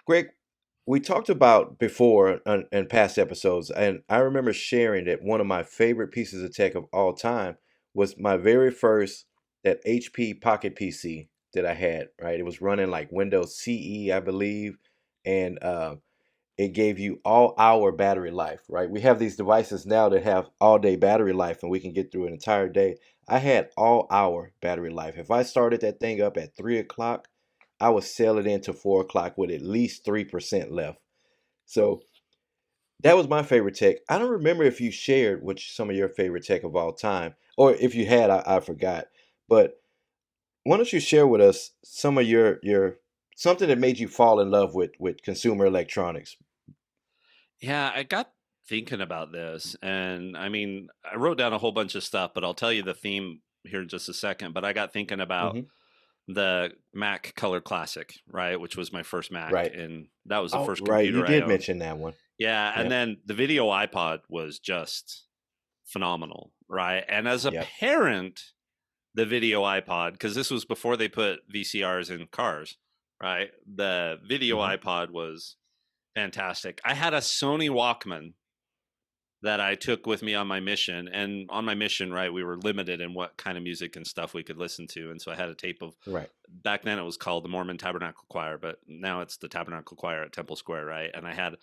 Greg, we talked about before in past episodes, and I remember sharing that one of my favorite pieces of tech of all time was my very first that HP Pocket PC that I had. Right, it was running like Windows CE, I believe, and it gave you all hour battery life. Right, we have these devices now that have all day battery life, and we can get through an entire day. I had all hour battery life. If I started that thing up at 3 o'clock, I would sell it into 4 o'clock with at least 3% left. So that was my favorite tech. I don't remember if you shared which some of your favorite tech of all time, or if you had, I forgot. But why don't you share with us some of your something that made you fall in love with consumer electronics? Yeah, I got thinking about this, and I wrote down a whole bunch of stuff, but I'll tell you the theme here in just a second. But I got thinking about Hmm. the Mac Color Classic, right, which was my first Mac, Right. and that was the Oh, first right. You computer I did owned. mention that one. Yeah, and Yep. then the video iPod was just phenomenal, right? And as a Yep. parent, the video iPod, because this was before they put VCRs in cars, right? The video Hmm. iPod was fantastic. I had a Sony Walkman that I took with me on my mission. And on my mission, right, we were limited in what kind of music and stuff we could listen to. And so I had a tape of, Right. back then it was called the Mormon Tabernacle Choir, but now it's the Tabernacle Choir at Temple Square, right? And I had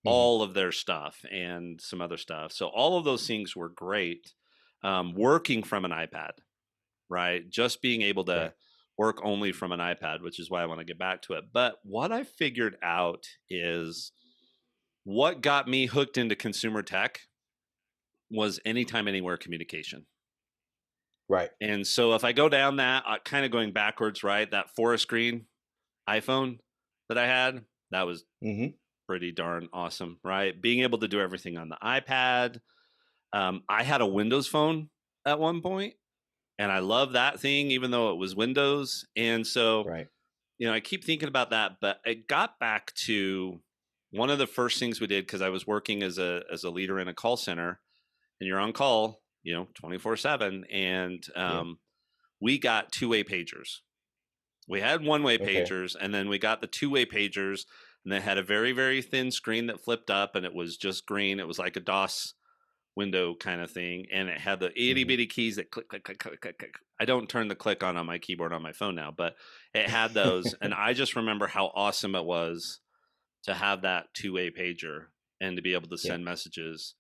Hmm. all of their stuff and some other stuff. So all of those things were great. Working from an iPad, right? Just being able to Right. work only from an iPad, which is why I want to get back to it. But what I figured out is what got me hooked into consumer tech was anytime, anywhere communication. Right. And so if I go down that, kind of going backwards, right? That forest green iPhone that I had, that was Hmm. pretty darn awesome, right? Being able to do everything on the iPad. I had a Windows phone at one point, and I love that thing, even though it was Windows. And so, Right. I keep thinking about that, but it got back to one of the first things we did because I was working as a leader in a call center, and you're on call, 24/7, and Yeah. we got two-way pagers. We had one-way Okay. pagers, and then we got the two-way pagers, and they had a very, very thin screen that flipped up, and it was just green. It was like a DOS window kind of thing, and it had the itty Hmm. bitty keys that click, click, click, click, click, click. I don't turn the click on my keyboard on my phone now, but it had those, and I just remember how awesome it was to have that two-way pager and to be able to Yeah. send messages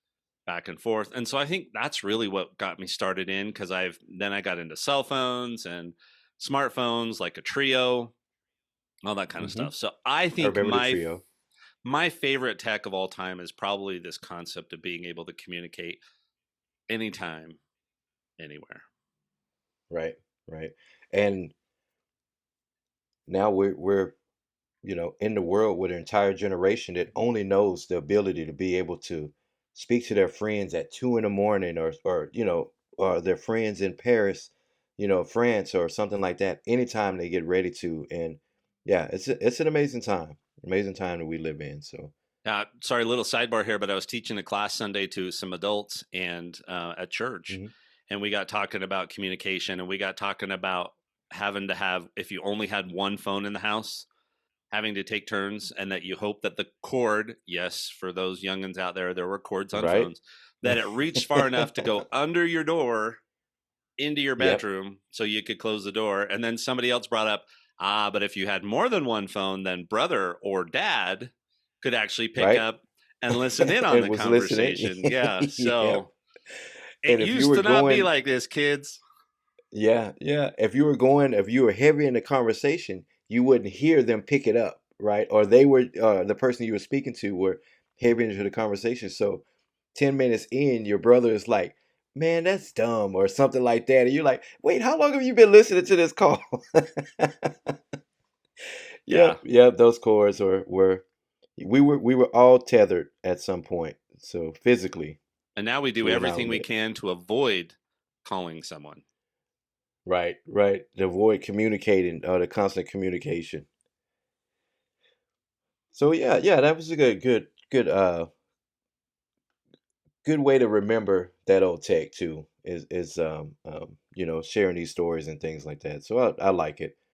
back and forth. And so I think that's really what got me started in, because I got into cell phones and smartphones like a Trio, all that kind of Hmm. stuff. So I I think remember the my trio. my favorite tech of all time is probably this concept of being able to communicate anytime, anywhere. Right. Right. And now we're in the world with an entire generation that only knows the ability to be able to speak to their friends at 2 in the morning, or their friends in Paris, France or something like that, anytime they get ready to. And yeah, it's an amazing time that we live in. So. Sorry, little sidebar here, but I was teaching a class Sunday to some adults and at church, Hmm. and we got talking about communication, and we got talking about having to have, if you only had one phone in the house, having to take turns, and that you hope that the cord, yes, for those youngins out there, there were cords on Right. phones, that it reached far enough to go under your door into your Yep. bedroom so you could close the door. And then somebody else brought up, but if you had more than one phone, then brother or dad could actually pick Right. up and listen in on It the was listening. conversation. Yeah. Yep. So it And if you used were to not be going like this, kids. Yeah, yeah. If you were heavy in the conversation, you wouldn't hear them pick it up, right? Or they were the person you were speaking to were heavy into the conversation. So 10 minutes in, your brother is like, "Man, that's dumb," or something like that, and you're like, "Wait, how long have you been listening to this call?" Yeah. Yep, yep. Those cords were we were all tethered at some point. So physically And now we do to an everything we outlet. can to avoid calling someone. Right, right. To avoid communicating, the constant communication. So yeah, yeah, that was a good way to remember that old tech too. Is sharing these stories and things like that. So I like it.